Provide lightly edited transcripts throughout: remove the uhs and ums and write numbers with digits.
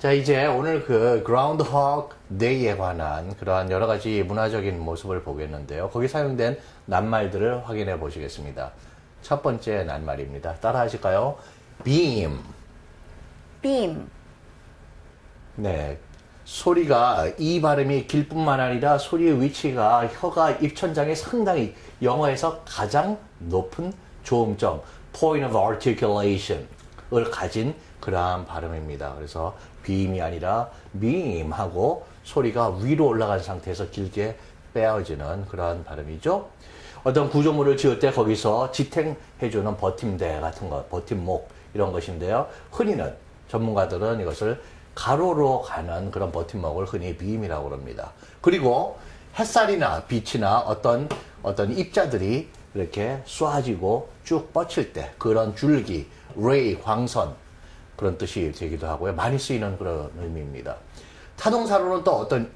자, 이제 오늘 그 Groundhog Day에 관한 그러한 여러 가지 문화적인 모습을 보겠는데요. 거기 사용된 낱말들을 확인해 보시겠습니다. 첫 번째 낱말입니다. 따라 하실까요? beam. beam, 네. 소리가 이 발음이 길 뿐만 아니라 소리의 위치가 혀가 입천장에 상당히 영어에서 가장 높은 조음점, point of articulation을 가진 그러한 발음입니다. 그래서 beam이 아니라 beam 하고 소리가 위로 올라간 상태에서 길게 빼어지는 그러한 발음이죠. 어떤 구조물을 지을 때 거기서 지탱해주는 버팀대 같은 것, 버팀목 이런 것인데요. 흔히는 전문가들은 이것을 가로로 가는 그런 버팀목을 흔히 beam이라고 합니다. 그리고 햇살이나 빛이나 어떤 입자들이 이렇게 쏘아지고 쭉 뻗칠 때 그런 줄기, ray, 광선 그런 뜻이 되기도 하고요. 많이 쓰이는 그런 의미입니다. 타동사로는 또 어떤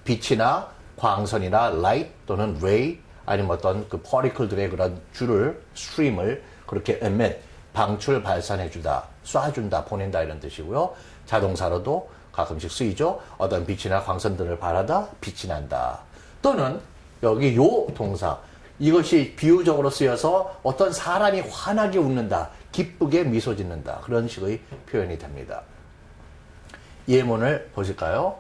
빛이나 광선이나 light 또는 ray 아니면 어떤 그 particle들의 그런 줄을, stream을 그렇게 emit, 방출, 발산해주다, 쏴준다, 보낸다 이런 뜻이고요. 자동사로도 가끔씩 쓰이죠. 어떤 빛이나 광선들을 발하다, 빛이 난다. 또는 여기 요 동사, 이것이 비유적으로 쓰여서 어떤 사람이 환하게 웃는다, 기쁘게 미소 짓는다. 그런 식의 표현이 됩니다. 예문을 보실까요?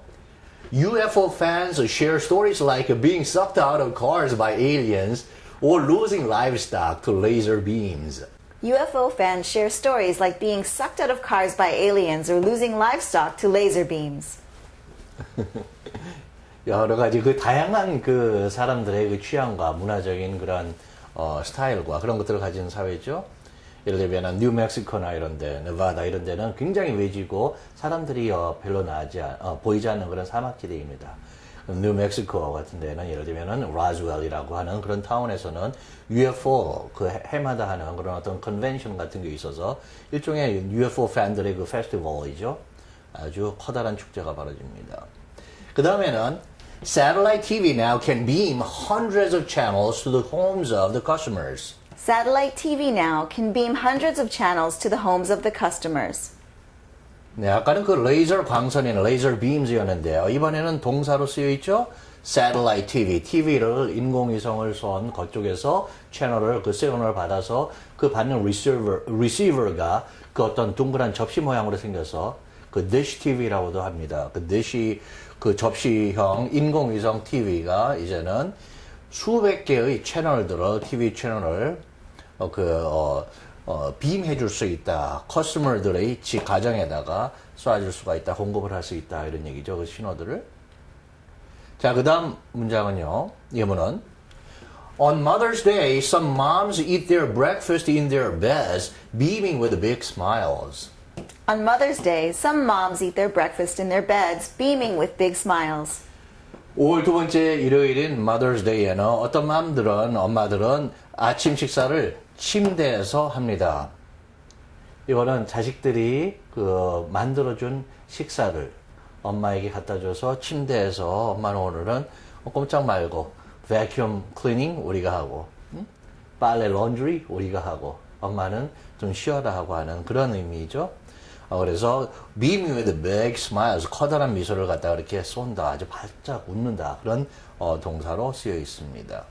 UFO fans share stories like being sucked out of cars by aliens or losing livestock to laser beams. UFO fans share stories like being sucked out of cars by aliens or losing livestock to laser beams. 여러 가지 그 다양한 그 사람들의 그 취향과 문화적인 그런 스타일과 그런 것들을 가진 사회죠. 예를 들면 뉴멕시코나 이런 데, 네바다 이런 데는 굉장히 외지고 사람들이 별로 보이지 않는 그런 사막지대입니다. 뉴멕시코 같은 데는 예를 들면은 라즈웰이라고 하는 그런 타운에서는 UFO 그 해마다 하는 그런 어떤 컨벤션 같은 게 있어서 일종의 UFO 팬들의 그 페스티벌이죠. 아주 커다란 축제가 벌어집니다. 그 다음에는 Satellite TV now can beam hundreds of channels to the homes of the customers. Satellite TV now can beam hundreds of channels to the homes of the customers. 네, 아까는 그 레이저 광선이나 레이저 빔즈였는데요. 이번에는 동사로 쓰여 있죠. Satellite TV, TV를 인공위성을 쏜 그쪽에서 채널을 그 시그널을 받아서 그 받는 리시버가 그 어떤 동그란 접시 모양으로 생겨서 그 dish TV라고도 합니다. 그 dish 그 접시형 인공위성 TV가 이제는 수백 개의 채널들을 TV 채널을 빔해 줄 수 있다. 커스터머들의 지 가정에다가 쏴줄 수가 있다. 공급을 할 수 있다. 이런 얘기죠. 그 신호들을. 자, 그 다음 문장은요. 예문은 On Mother's Day, some moms eat their breakfast in their beds, beaming with big smiles. On Mother's Day, some moms eat their breakfast in their beds, beaming with big smiles. 5월 두 번째 일요일인 Mother's Day에는 어떤 엄마들은 아침 식사를 침대에서 합니다. 이거는 자식들이 그 만들어준 식사를 엄마에게 갖다 줘서 침대에서 엄마는 오늘은 꼼짝 말고 vacuum cleaning 우리가 하고 빨래 laundry 우리가 하고 엄마는 좀 쉬어라 하고 하는 그런 의미죠. 그래서 beaming with big smiles 커다란 미소를 갖다 이렇게 쏜다 아주 바짝 웃는다 그런 동사로 쓰여 있습니다.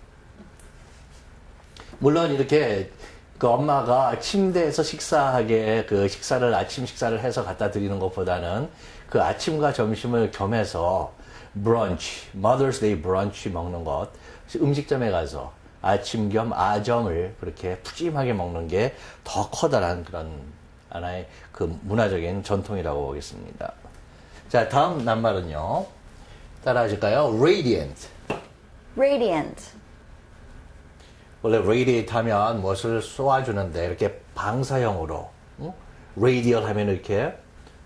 물론 이렇게 그 엄마가 침대에서 식사하게 그 아침 식사를 해서 갖다 드리는 것보다는 그 아침과 점심을 겸해서 브런치, Mother's Day 브런치 먹는 것, 음식점에 가서 아침 겸 아점을 그렇게 푸짐하게 먹는 게 더 커다란 그런 하나의 그 문화적인 전통이라고 보겠습니다. 자, 다음 낱말은요. 따라 하실까요? Radiant. Radiant. 원래 radiate 하면 무엇을 쏘아주는데 이렇게 방사형으로 radial 하면 이렇게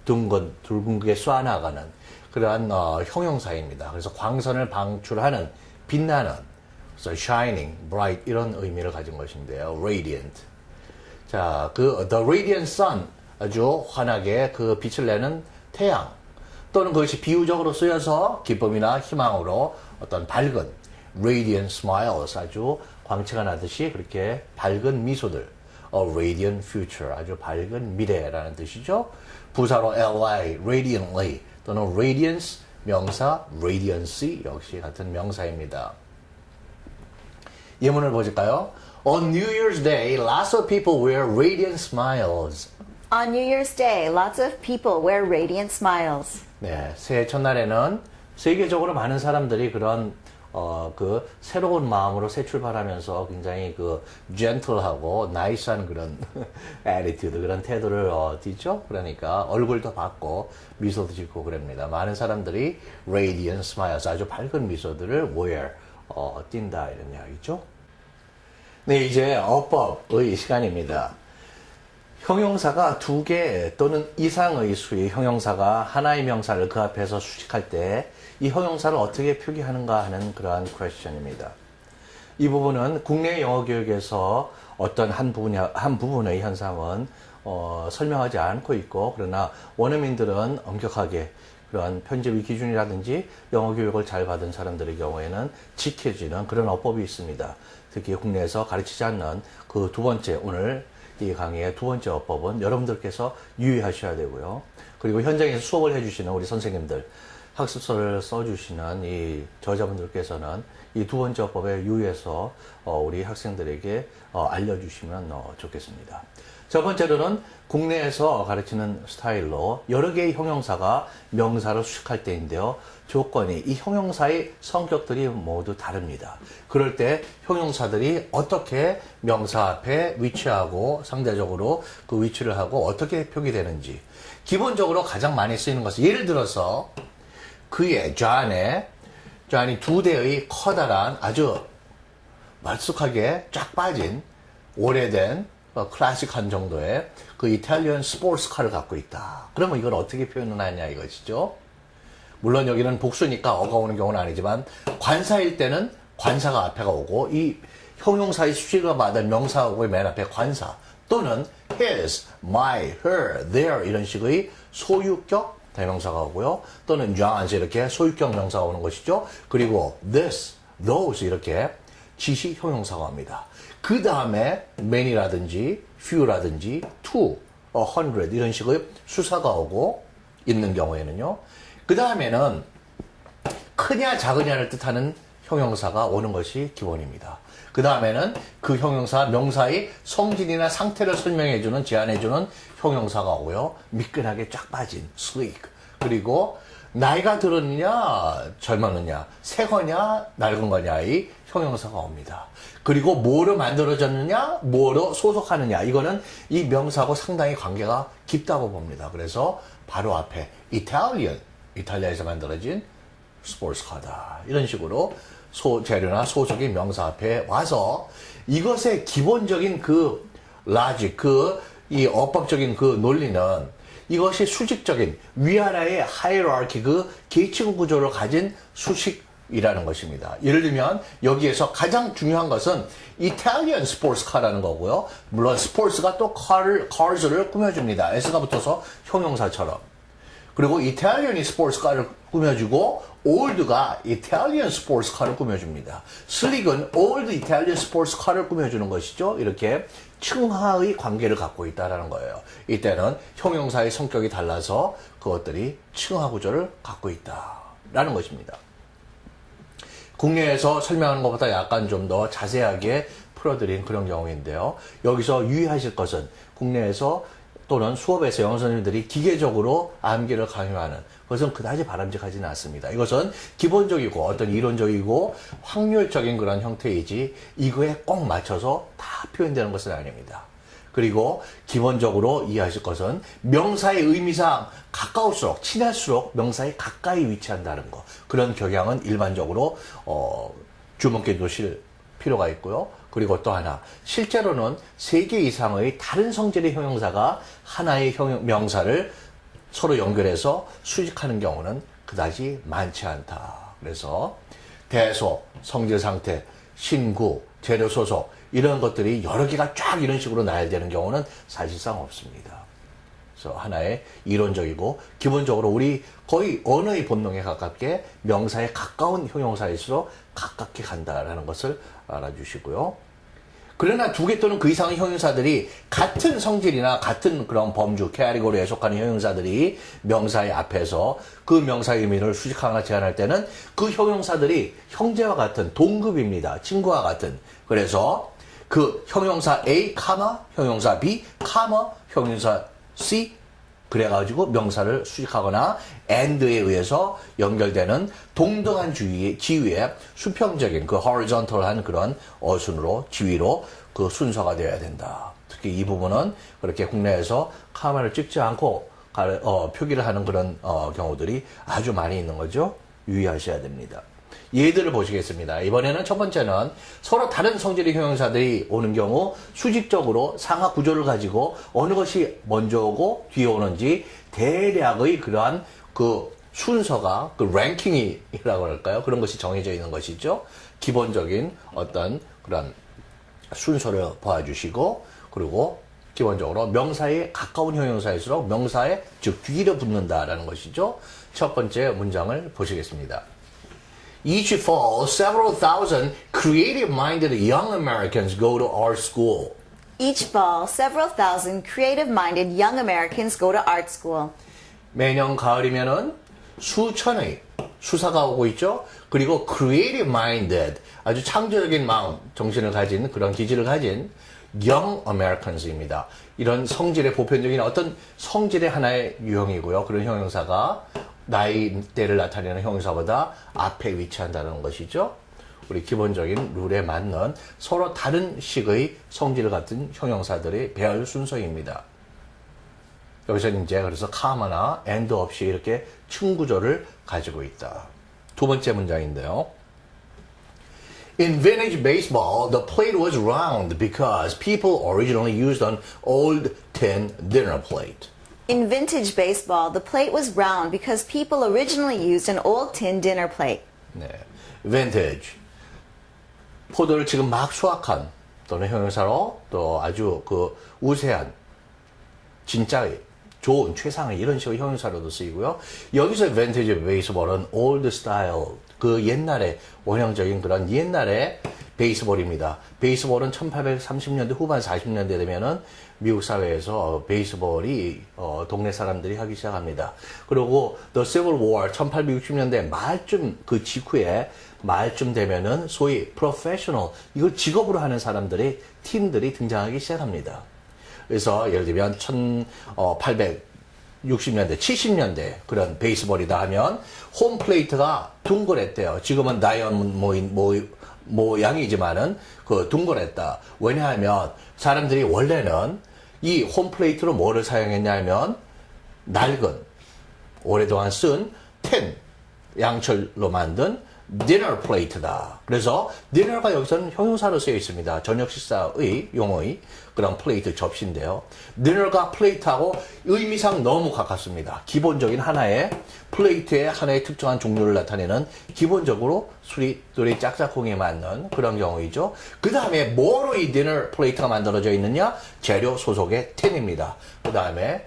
둥근게 쏘아나가는 그러한 형용사입니다. 그래서 광선을 방출하는 빛나는 그래서 shining, bright 이런 의미를 가진 것인데요. radiant. 자, 그 the radiant sun 아주 환하게 그 빛을 내는 태양 또는 그것이 비유적으로 쓰여서 기쁨이나 희망으로 어떤 밝은 radiant smiles 아주 광채가 나듯이 그렇게 밝은 미소들 a radiant future, 아주 밝은 미래라는 뜻이죠. 부사로 ly, radiantly 또는 radiance, 명사 radiancy 역시 같은 명사입니다. 예문을 보실까요? On New Year's Day, lots of people wear radiant smiles. On New Year's Day, lots of people wear radiant smiles. 네, 새해 첫날에는 세계적으로 많은 사람들이 그런 그 새로운 마음으로 새 출발하면서 굉장히 그 젠틀하고 나이스한 그런 attitude, 그런 태도를 띠죠. 그러니까 얼굴도 밝고 미소도 짓고 그럽니다. 많은 사람들이 radiant smiles, 아주 밝은 미소들을 wear, 띈다 이런 이야기죠. 네, 이제 어법의 시간입니다. 형용사가 두 개 또는 이상의 수의 형용사가 하나의 명사를 그 앞에서 수식할 때 이 형용사를 어떻게 표기하는가 하는 그러한 퀘스천입니다. 이 부분은 국내 영어 교육에서 어떤 한 부분의 현상은 설명하지 않고 있고, 그러나 원어민들은 엄격하게 그러한 편집의 기준이라든지 영어 교육을 잘 받은 사람들의 경우에는 지켜지는 그런 어법이 있습니다. 특히 국내에서 가르치지 않는 그 두 번째, 오늘 이 강의의 두 번째 어법은 여러분들께서 유의하셔야 되고요. 그리고 현장에서 수업을 해주시는 우리 선생님들, 학습서를 써주시는 이 저자분들께서는 이 두 번째 어법에 유의해서 우리 학생들에게 알려주시면 좋겠습니다. 첫 번째로는 국내에서 가르치는 스타일로 여러 개의 형용사가 명사를 수식할 때인데요. 조건이 이 형용사의 성격들이 모두 다릅니다. 그럴 때 형용사들이 어떻게 명사 앞에 위치하고 상대적으로 그 위치를 하고 어떻게 표기되는지, 기본적으로 가장 많이 쓰이는 것은, 예를 들어서 그의 존이 두 대의 커다란 아주 말쑥하게 쫙 빠진 오래된 클래식한 정도의 그 이탈리안 스포츠카를 갖고 있다. 그러면 이걸 어떻게 표현하냐 이것이죠. 물론 여기는 복수니까 어가 오는 경우는 아니지만 관사일 때는 관사가 앞에가 오고, 이 형용사의 수식어가 받은 명사하고의 맨 앞에 관사, 또는 his, my, her, their 이런 식의 소유격 대명사가 오고요. 또는 John's 이렇게 소유격 명사가 오는 것이죠. 그리고 this, those 이렇게 지시 형용사가 옵니다. 그 다음에 many라든지 few라든지 two, 100 이런 식의 수사가 오고 있는 경우에는요. 그 다음에는 크냐 작으냐를 뜻하는 형용사가 오는 것이 기본입니다. 그 다음에는 그 형용사 명사의 성질이나 상태를 설명해주는, 제안해주는 형용사가 오고요. 미끈하게 쫙 빠진 sleek, 그리고 나이가 들었느냐 젊었느냐, 새 거냐 낡은 거냐의 형용사가 옵니다. 그리고 뭐로 만들어졌느냐, 뭐로 소속하느냐, 이거는 이 명사하고 상당히 관계가 깊다고 봅니다. 그래서 바로 앞에 이탈리아에서 만들어진 스포츠카다 이런 식으로 재료나 소속이 명사 앞에 와서 이것의 기본적인 그 라직, 이 어법적인 그 논리는 이것이 수직적인 위아래의 하이라키, 그 계층 구조를 가진 수식이라는 것입니다. 예를 들면 여기에서 가장 중요한 것은 이탈리안 스포츠카라는 거고요. 물론 스포츠가 또 cars를 꾸며줍니다. S가 붙어서 형용사처럼. 그리고 이탈리안이 스포츠카를 꾸며주고 올드가 이탈리안 스포츠카를 꾸며줍니다. 슬릭은 올드 이탈리안 스포츠카를 꾸며주는 것이죠. 이렇게 층하의 관계를 갖고 있다는 거예요. 이때는 형용사의 성격이 달라서 그것들이 층하 구조를 갖고 있다라는 것입니다. 국내에서 설명하는 것보다 약간 좀 더 자세하게 풀어드린 그런 경우인데요. 여기서 유의하실 것은 국내에서 또는 수업에서 영어 선생님들이 기계적으로 암기를 강요하는 것은 그다지 바람직하지는 않습니다. 이것은 기본적이고 어떤 이론적이고 확률적인 그런 형태이지 이거에 꼭 맞춰서 다 표현되는 것은 아닙니다. 그리고 기본적으로 이해하실 것은 명사의 의미상 가까울수록, 친할수록 명사에 가까이 위치한다는 것, 그런 경향은 일반적으로 주목해 두실 필요가 있고요. 그리고 또 하나, 실제로는 3개 이상의 다른 성질의 형용사가 하나의 명사를 서로 연결해서 수식하는 경우는 그다지 많지 않다. 그래서 대소, 성질 상태, 신구, 재료 소속 이런 것들이 여러 개가 쫙 이런 식으로 나열되는 경우는 사실상 없습니다. 그래서 하나의 이론적이고 기본적으로 우리 거의 언어의 본능에 가깝게 명사에 가까운 형용사일수록 가깝게 간다라는 것을 알아주시고요. 그러나 두 개 또는 그 이상의 형용사들이 같은 성질이나 같은 그런 범주, 캐리고리에 속하는 형용사들이 명사의 앞에서 그 명사의 의미를 수식하거나 제한할 때는 그 형용사들이 형제와 같은 동급입니다. 친구와 같은. 그래서 그 형용사 A, 형용사 B, 형용사 C 그래가지고 명사를 수식하거나 and에 의해서 연결되는 동등한 지위의 수평적인 그 horizontal한 그런 어순으로 지위로 그 순서가 되어야 된다. 특히 이 부분은 그렇게 국내에서 카마를 찍지 않고 표기를 하는 그런 경우들이 아주 많이 있는 거죠. 유의하셔야 됩니다. 예들을 보시겠습니다. 이번에는 첫 번째는 서로 다른 성질의 형용사들이 오는 경우 수직적으로 상하 구조를 가지고 어느 것이 먼저 오고 뒤에 오는지 대략의 그러한 그 순서가 그 랭킹이라고 할까요? 그런 것이 정해져 있는 것이죠. 기본적인 어떤 그런 순서를 봐주시고 그리고 기본적으로 명사에 가까운 형용사일수록 명사에 즉 뒤로 붙는다라는 것이죠. 첫 번째 문장을 보시겠습니다. Each fall, several thousand creative-minded young Americans go to art school. Each fall, several thousand creative-minded young Americans go to art school. 매년 가을이면은 수천의 수사가 오고 있죠. 그리고 creative-minded, 아주 창조적인 마음, 정신을 가진 그런 기질을 가진 young Americans입니다. 이런 성질의 보편적인 어떤 성질의 하나의 유형이고요. 그런 형용사가 나이대를 나타내는 형용사보다 앞에 위치한다는 것이죠. 우리 기본적인 룰에 맞는 서로 다른 식의 성질 같은 형용사들의 배열 순서입니다. 여기서 이제 그래서 카마나 and 없이 이렇게 층구조를 가지고 있다. 두 번째 문장인데요. In vintage baseball, the plate was round because people originally used an old tin dinner plate. In vintage baseball, the plate was round because people originally used an old tin dinner plate. 네, vintage. 포도를 지금 막 수확한 또는 형용사로 또 아주 그 우세한 진짜의 좋은 최상의 이런 식의 형용사로도 쓰이고요. 여기서 vintage baseball은 old style 그 옛날의 원형적인 그런 옛날의 베이스볼입니다. 베이스볼은 1830년대 후반 40년대 되면은 미국 사회에서 베이스볼이 동네 사람들이 하기 시작합니다. 그리고 The Civil War 1860년대 말쯤 그 직후에 말쯤 되면은 소위 프로페셔널 이걸 직업으로 하는 사람들이 팀들이 등장하기 시작합니다. 그래서 예를 들면 1860년대, 70년대 그런 베이스볼이다 하면 홈플레이트가 둥그랬대요. 지금은 다이아몬드 모양이지만은 그 둥그랬다. 왜냐하면 사람들이 원래는 이 홈플레이트로 뭐를 사용했냐면 낡은 오랫동안 쓴 tin 양철로 만든 디너 플레이트다. 그래서 디너가 여기서는 형용사로 쓰여 있습니다. 저녁 식사의 용어의 그런 플레이트 접시인데요. 디너가 플레이트하고 의미상 너무 가깝습니다. 기본적인 하나의 플레이트의 하나의 특정한 종류를 나타내는 기본적으로 수리돌이 짝짝꿍에 맞는 그런 경우이죠. 그 다음에 뭐로 이 디너 플레이트가 만들어져 있느냐? 재료 소속의 tin입니다. 그 다음에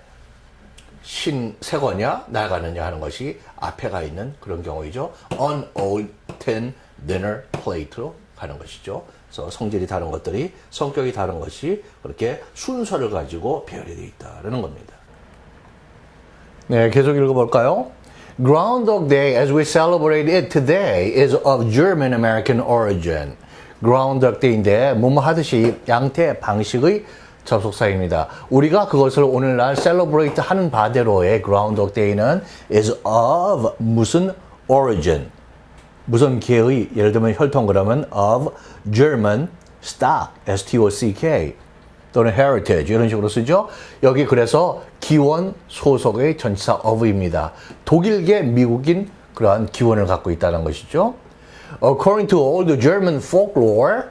새 거냐 낡았느냐 하는 것이 앞에 가 있는 그런 경우이죠. On old tin dinner plate로 가는 것이죠. 그래서 성질이 다른 것들이 성격이 다른 것이 그렇게 순서를 가지고 배열이 되어 있다는 겁니다. 네, 계속 읽어볼까요? Groundhog Day, as we celebrate it today, is of German American origin. Groundhog Day인데 뭐뭐 하듯이 양태 방식의 접속사입니다. 우리가 그것을 오늘날 celebrate 하는 바대로의 Groundhog Day는 is of 무슨 origin 무슨 계의 예를 들면 혈통 그러면 of German stock S-T-O-C-K 또는 heritage 이런 식으로 쓰죠. 여기 그래서 기원 소속의 전치사 of입니다. 독일계 미국인 그러한 기원을 갖고 있다는 것이죠. According to old German folklore,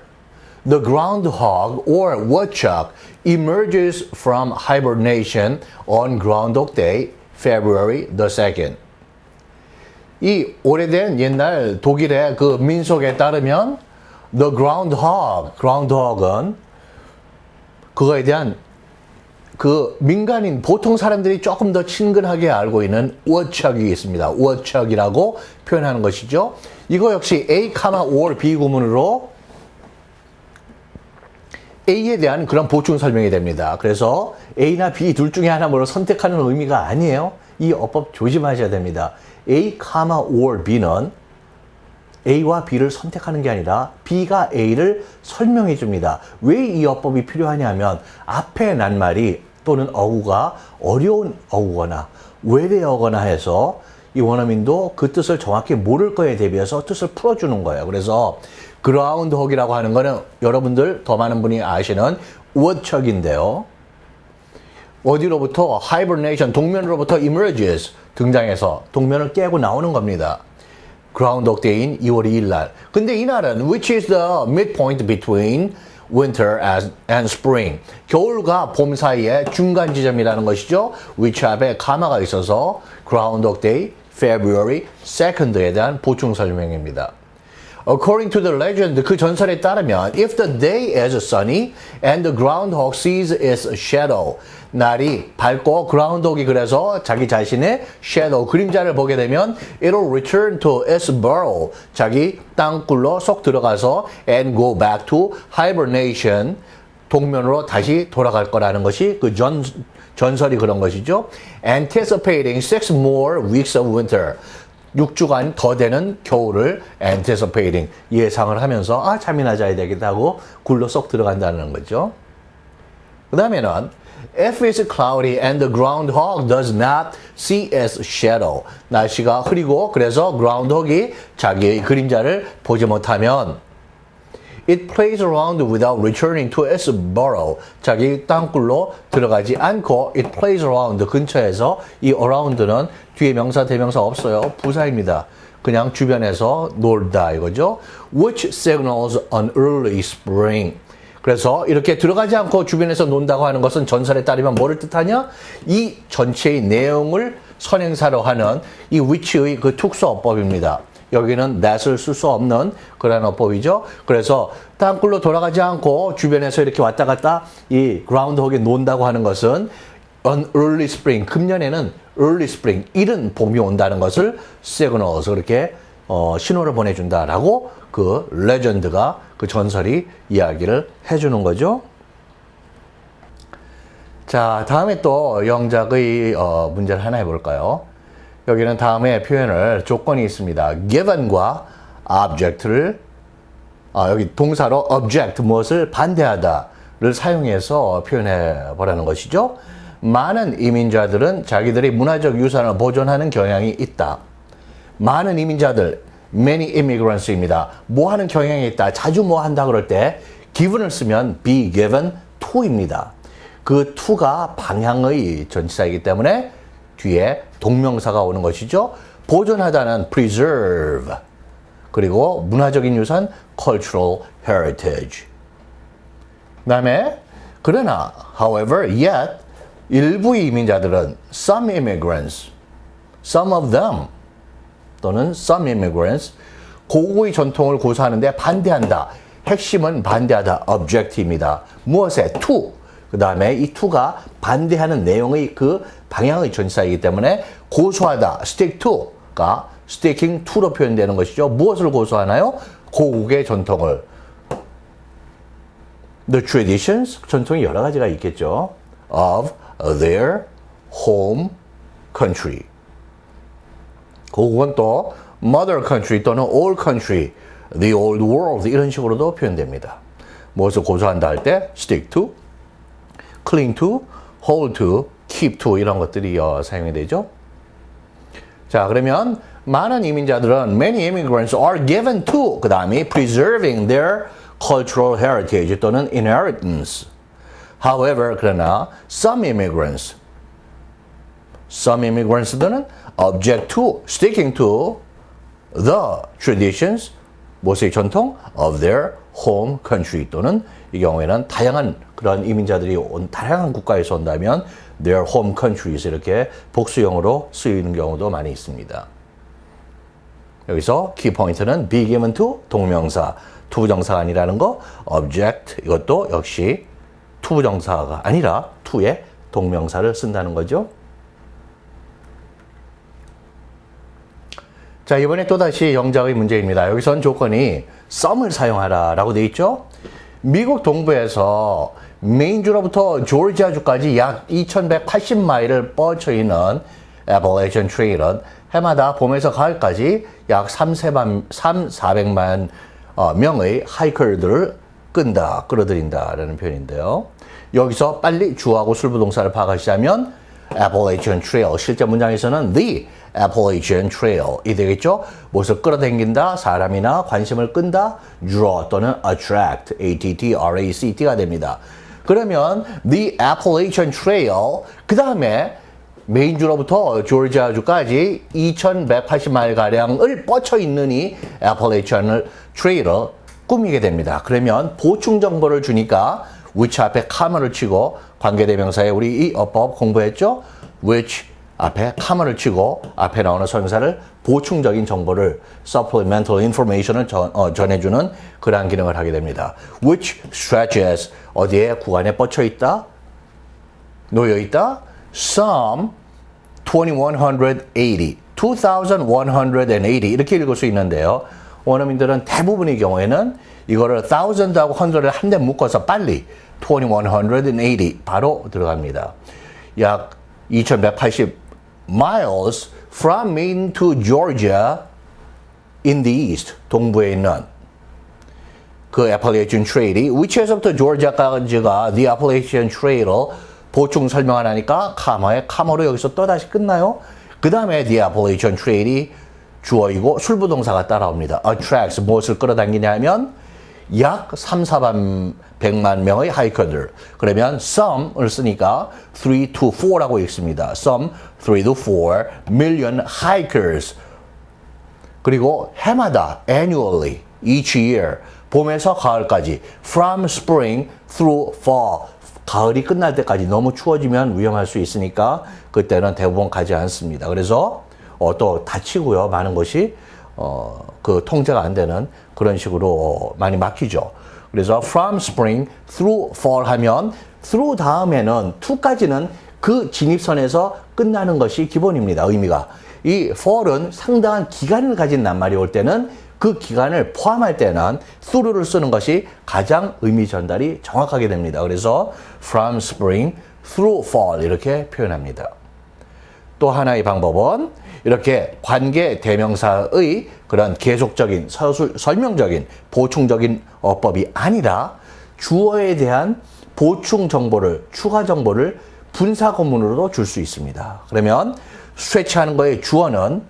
the groundhog or woodchuck emerges from hibernation on Groundhog Day, February the 2nd. 이 오래된 옛날 독일의 그 민속에 따르면 the groundhog은 그거에 대한 그 민간인 보통 사람들이 조금 더 친근하게 알고 있는 woodchuck이 있습니다. woodchuck이라고 표현하는 것이죠. 이거 역시 A, or 비구문으로 A에 대한 그런 보충 설명이 됩니다. 그래서 A나 B 둘 중에 하나 뭘 선택하는 의미가 아니에요. 이 어법 조심하셔야 됩니다. A, or B는 A와 B를 선택하는 게 아니라 B가 A를 설명해 줍니다. 왜 이 어법이 필요하냐면 앞에 낱말이 또는 어구가 어려운 어구거나 외래어거나 해서 이 원어민도 그 뜻을 정확히 모를 거에 대비해서 뜻을 풀어주는 거예요. 그래서 그라운드혹이라고 하는 거는 여러분들 더 많은 분이 아시는 우어척인데요. 어디로부터 hibernation, 동면으로부터 emerges, 등장해서 동면을 깨고 나오는 겁니다. 그라운드혹 데이인 2월 2일 날. 근데 이날은 which is the midpoint between winter and spring. 겨울과 봄 사이의 중간 지점이라는 것이죠. which 앞에 가마가 있어서 그라운드혹 데이 February 2nd에 대한 보충 설명입니다. According to the legend, 그 전설에 따르면 if the day is sunny and the groundhog sees its shadow, 날이 밝고 그라운드혹이 그래서 자기 자신의 shadow, 그림자를 보게 되면 it'll return to its burrow, 자기 땅굴로 쏙 들어가서 and go back to hibernation, 동면으로 다시 돌아갈 거라는 것이 그 전설이 그런 것이죠. Anticipating 6 more weeks of winter. 6주간 더 되는 겨울을 anticipating, 예상을 하면서 잠이나 자야 되겠다 하고 굴로 쏙 들어간다는 거죠. 그 다음에는 if it's cloudy and the groundhog does not see its shadow. 날씨가 흐리고 그래서 groundhog이 자기의 그림자를 보지 못하면 it plays around without returning to its burrow. 자기 땅굴로 들어가지 않고 it plays around 근처에서 이 around는 뒤에 명사 대명사 없어요. 부사입니다. 그냥 주변에서 놀다 이거죠. Which signals an early spring. 그래서 이렇게 들어가지 않고 주변에서 논다고 하는 것은 전설에 따르면 뭐를 뜻하냐? 이 전체의 내용을 선행사로 하는 이 which의 그 특수어법입니다. 여기는 that을 쓸 수 없는 그런 어법이죠. 그래서 땅굴로 돌아가지 않고 주변에서 이렇게 왔다 갔다 이 그라운드혹에 논다고 하는 것은 an early spring, 금년에는 early spring, 이른 봄이 온다는 것을 signals, 그렇게 신호를 보내준다라고 그 레전드가, 그 전설이 이야기를 해주는 거죠. 자, 다음에 또 영작의 문제를 하나 해볼까요? 여기는 다음에 표현을 조건이 있습니다. given과 object를 여기 동사로 object, 무엇을 반대하다를 사용해서 표현해 보라는 것이죠. 많은 이민자들은 자기들의 문화적 유산을 보존하는 경향이 있다. 많은 이민자들, many immigrants입니다. 뭐 하는 경향이 있다. 자주 뭐 한다 그럴 때 given을 쓰면 be given to입니다. 그 to가 방향의 전치사이기 때문에 뒤에 동명사가 오는 것이죠. 보존하다는 preserve, 그리고 문화적인 유산 cultural heritage. 그 다음에 그러나 however yet 일부 이민자들은 some immigrants, some of them 또는 some immigrants 고국의 전통을 고수하는데 반대한다. 핵심은 반대하다, object입니다. 무엇에? to. 그 다음에 이 to가 반대하는 내용의 그 방향의 전치사이기 때문에 고수하다, stick to가 sticking to로 표현되는 것이죠. 무엇을 고수하나요? 고국의 전통을. The traditions, 전통이 여러 가지가 있겠죠. Of their home country. 고국은 또 mother country 또는 old country, the old world 이런 식으로도 표현됩니다. 무엇을 고수한다 할 때 stick to, cling to, hold to, keep to 이런 것들이 사용이 되죠. 자, 그러면 많은 이민자들은 many immigrants are given to 그 다음에 preserving their cultural heritage 또는 inheritance. However, 그러나 some immigrants,들은 object to, sticking to the traditions, 무엇의 전통 of their home country 또는 이 경우에는 다양한 그런 이민자들이 온 다양한 국가에서 온다면 their home countries 이렇게 복수형으로 쓰이는 경우도 많이 있습니다. 여기서 키포인트는 be given to 동명사, 투부정사가 아니라는 거, object 이것도 역시 투부정사가 아니라 to의 동명사를 쓴다는 거죠. 자, 이번에 또다시 영작의 문제입니다. 여기선 조건이 some을 사용하라 라고 되어 있죠. 미국 동부에서 메인주로부터 조지아주까지 약 2180마일을 뻗쳐 있는 애플레이션 트레일은 해마다 봄에서 가을까지 약 400만 명의 하이커들을 끌어들인다라는 표현인데요. 여기서 빨리 주어하고 술부동사를 파악하시자면 Appalachian Trail, 실제 문장에서는 The Appalachian Trail이 되겠죠. 무엇을 끌어당긴다, 사람이나 관심을 끈다, draw 또는 attract, A-T-T-R-A-C-T가 됩니다. 그러면 The Appalachian Trail, 그 다음에 메인주로부터 조지아주까지 2180마일가량을 뻗쳐 있는 이 Appalachian Trail을 꾸미게 됩니다. 그러면 보충 정보를 주니까 which 앞에 comma를 치고 관계대명사에 우리 이 어법 공부했죠? which 앞에 comma를 치고 앞에 나오는 설명사를 보충적인 정보를 supplemental information을 전해주는 그러한 기능을 하게 됩니다. which stretches 어디에 구간에 뻗쳐 있다? 놓여 있다? some 2180 2180 이렇게 읽을 수 있는데요. 원어민들은 대부분의 경우에는 이거를 thousand하고 hundred을 한데 묶어서 빨리 2180 바로 들어갑니다. 약 2180 miles from Maine to Georgia in the east, 동부에 있는 그 Appalachian Trail이 위치에서부터 조지아까지가 The Appalachian Trail을 보충 설명하니까 카마에 카머로 여기서 또다시 끝나요. 그 다음에 The Appalachian Trail이 주어이고 술부동사가 따라옵니다. attracts 무엇을 끌어당기냐 하면 약 3,400만 명의 하이커들. 그러면 some을 쓰니까 3 to 4라고 읽습니다. some 3 to 4 million hikers. 그리고 해마다 annually, each year, 봄에서 가을까지 from spring through fall. 가을이 끝날 때까지 너무 추워지면 위험할 수 있으니까 그때는 대부분 가지 않습니다. 그래서 또 다치고요. 많은 것이 그 통제가 안 되는 그런 식으로 많이 막히죠. 그래서 from spring through fall 하면 through 다음에는 to까지는 그 진입선에서 끝나는 것이 기본입니다. 의미가. 이 fall은 상당한 기간을 가진 낱말이 올 때는 그 기간을 포함할 때는 through를 쓰는 것이 가장 의미 전달이 정확하게 됩니다. 그래서 from spring through fall 이렇게 표현합니다. 또 하나의 방법은 이렇게 관계 대명사의 그런 계속적인 설명적인 보충적인 어법이 아니라 주어에 대한 보충 정보를 추가 정보를 분사 구문으로도 줄 수 있습니다. 그러면 stretch하는 거의 주어는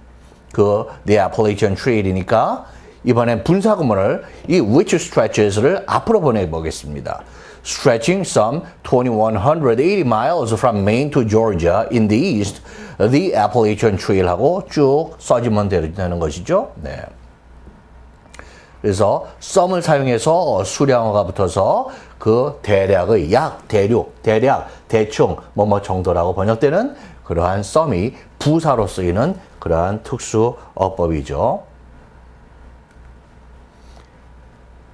그 The Appalachian Trail이니까 이번엔 분사 구문을 이 which stretches를 앞으로 보내보겠습니다. Stretching some 2180 miles from Maine to Georgia in the east, the Appalachian Trail하고 쭉 써지면 되는 것이죠. 네. 그래서 some을 사용해서 수량어가 붙어서 그 대략의 약, 대륙, 대략, 대충, 뭐뭐 정도라고 번역되는 그러한 some이 부사로 쓰이는 그러한 특수 어법이죠.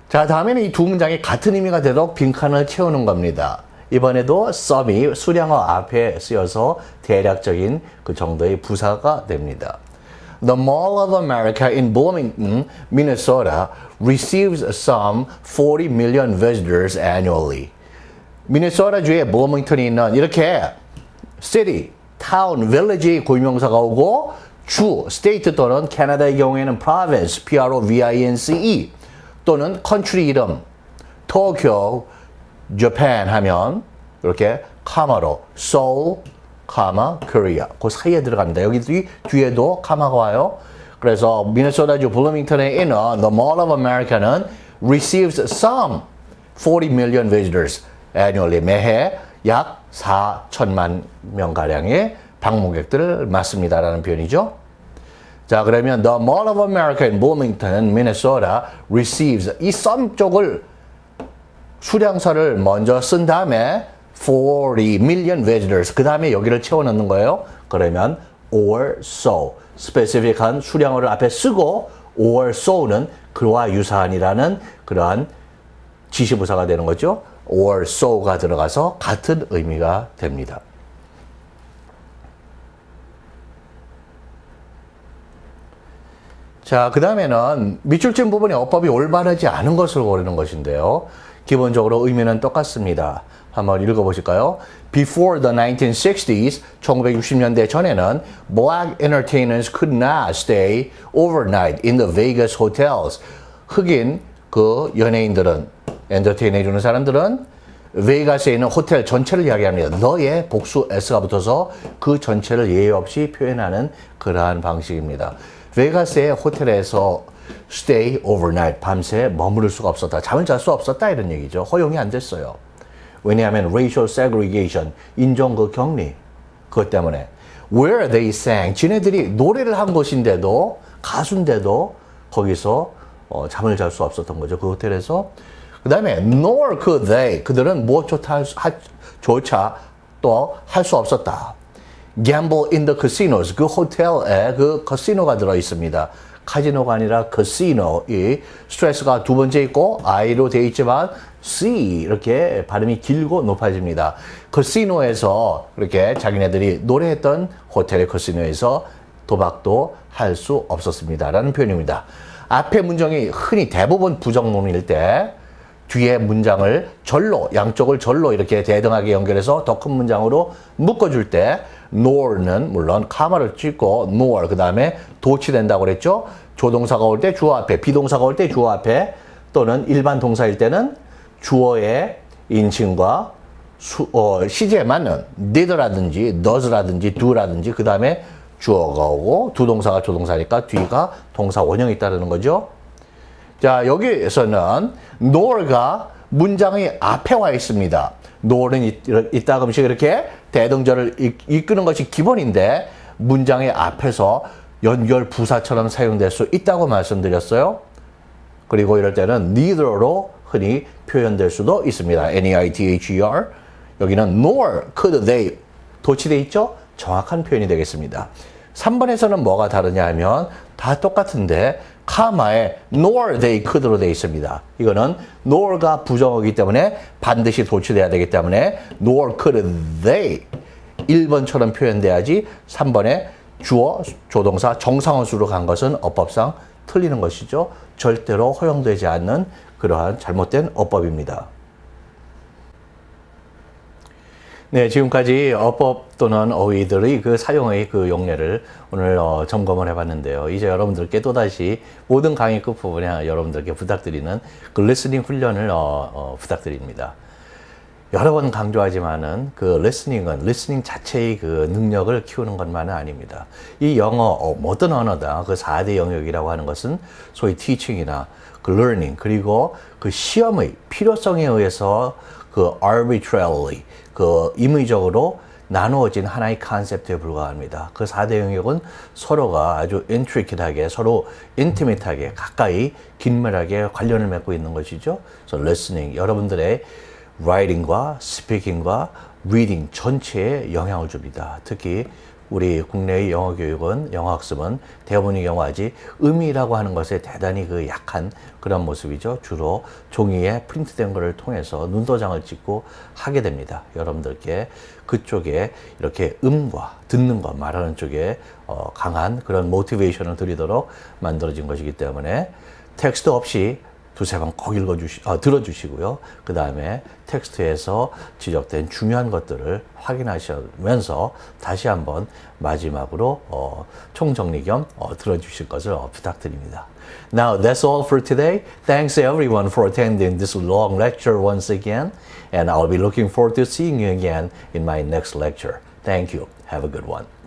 자, 다음에는 이 두 문장이 같은 의미가 되도록 빈칸을 채우는 겁니다. 이번에도 some이 수량어 앞에 쓰여서 대략적인 그 정도의 부사가 됩니다. The Mall of America in Bloomington, Minnesota receives some 40 million visitors annually. 미네소타주의 블루밍턴이 있는 이렇게 city, town, village의 고유명사가 오고 주, state 또는 캐나다의 경우에는 province, P-R-O-V-I-N-C-E 또는 country 이름, 도쿄, Japan 하면 이렇게 카마로 Seoul, Korea 그 사이에 들어갑니다. 여기 뒤에도 카마가 와요. 그래서 미네소타주 블루밍턴에 있는 The Mall of America는 receives some 40 million visitors annually. 매해 약 4천만 명가량의 방문객들을 맞습니다라는 표현이죠. 자, 그러면 The Mall of America in Bloomington, Minnesota receives 이 some 쪽을 수량사를 먼저 쓴 다음에 40 million visitors 그 다음에 여기를 채워넣는 거예요. 그러면 or so 스페시픽한 수량어를 앞에 쓰고 or so는 그와 유사한이라는 그러한 지시부사가 되는 거죠. or so가 들어가서 같은 의미가 됩니다. 자, 그 다음에는 밑줄 친 부분에 어법이 올바르지 않은 것을 고르는 것인데요. 기본적으로 의미는 똑같습니다. 한번 읽어보실까요? Before the 1960s, 1960년대 전에는 black entertainers could not stay overnight in the Vegas hotels. 흑인 그 연예인들은, 엔터테인 해주는 사람들은 베이가스에 있는 호텔 전체를 이야기합니다. 너의 복수 S가 붙어서 그 전체를 예의 없이 표현하는 그러한 방식입니다. 베이가스의 호텔에서 stay overnight, 밤새 머무를 수가 없었다. 잠을 잘 수 없었다 이런 얘기죠. 허용이 안 됐어요. 왜냐하면 racial segregation, 인종 그 격리, 그것 때문에. Where they sang, 지네들이 노래를 한 곳인데도, 가수인데도 거기서 잠을 잘 수 없었던 거죠. 그 호텔에서. 그 다음에 nor could they, 그들은 무엇조차 또 할 수 없었다. Gamble in the casinos, 그 호텔에 그 카시노가 들어 있습니다. 카지노가 아니라 카시노, 이 스트레스가 두 번째 있고 I로 되어 있지만 C 이렇게 발음이 길고 높아집니다. 카시노에서 이렇게 자기네들이 노래했던 호텔의 카시노에서 도박도 할 수 없었습니다. 라는 표현입니다. 앞에 문장이 흔히 대부분 부정문일 때 뒤에 문장을 절로, 양쪽을 절로 이렇게 대등하게 연결해서 더 큰 문장으로 묶어줄 때 nor는 물론 카마를 찍고 nor 그 다음에 도치된다고 그랬죠. 조동사가 올 때 주어 앞에, 비동사가 올 때 주어 앞에 또는 일반 동사일 때는 주어의 인칭과 시제에 맞는 did라든지 does라든지 do라든지 그 다음에 주어가 오고 두 동사가 조동사니까 뒤가 동사 원형이 따르는 거죠. 자, 여기에서는 nor가 문장의 앞에 와 있습니다. nor는 이따금씩 이렇게 대등절을 이끄는 것이 기본인데 문장의 앞에서 연결 부사처럼 사용될 수 있다고 말씀드렸어요. 그리고 이럴 때는 neither로 흔히 표현될 수도 있습니다. neither. 여기는 nor could they 도치돼 있죠? 정확한 표현이 되겠습니다. 3번에서는 뭐가 다르냐 하면 다 똑같은데 카마에 nor they could로 되어 있습니다. 이거는 nor가 부정어이기 때문에 반드시 도치돼야 되기 때문에 nor could they 1번처럼 표현돼야지 3번에 주어, 조동사, 정상원수로 간 것은 어법상 틀리는 것이죠. 절대로 허용되지 않는 그러한 잘못된 어법입니다. 네, 지금까지 어법 또는 어휘들의 그 사용의 그 용례를 오늘 점검을 해봤는데요. 이제 여러분들께 또다시 모든 강의 끝부분에 여러분들께 부탁드리는 그 리스닝 훈련을 부탁드립니다. 여러 번 강조하지만은 그 리스닝 자체의 그 능력을 키우는 것만은 아닙니다. 이 영어, 어떤 언어다 그 4대 영역이라고 하는 것은 소위 teaching이나 그 learning 그리고 그 시험의 필요성에 의해서 그 arbitrarily 그 임의적으로 나누어진 하나의 컨셉트에 불과합니다. 그 4대 영역은 서로가 아주 intricate하게 서로 intimate하게 가까이 긴밀하게 관련을 맺고 있는 것이죠. 그래서 listening 여러분들의 writing과 speaking과 reading 전체에 영향을 줍니다. 특히 우리 국내의 영어 교육은 영어 학습은 대부분의 경우 아직 의미라고 하는 것에 대단히 그 약한 그런 모습이죠. 주로 종이에 프린트된 것을 통해서 눈도장을 찍고 하게 됩니다. 여러분들께 그쪽에 이렇게 음과 듣는 것 말하는 쪽에 강한 그런 모티베이션을 드리도록 만들어진 것이기 때문에 텍스트 없이 두세 번 꼭 들어주시고요. 그 다음에 텍스트에서 지적된 중요한 것들을 확인하시면서 다시 한번 마지막으로 총정리 겸 들어주실 것을 부탁드립니다. Now that's all for today. Thanks everyone for attending this long lecture once again. And I'll be looking forward to seeing you again in my next lecture. Thank you. Have a good one.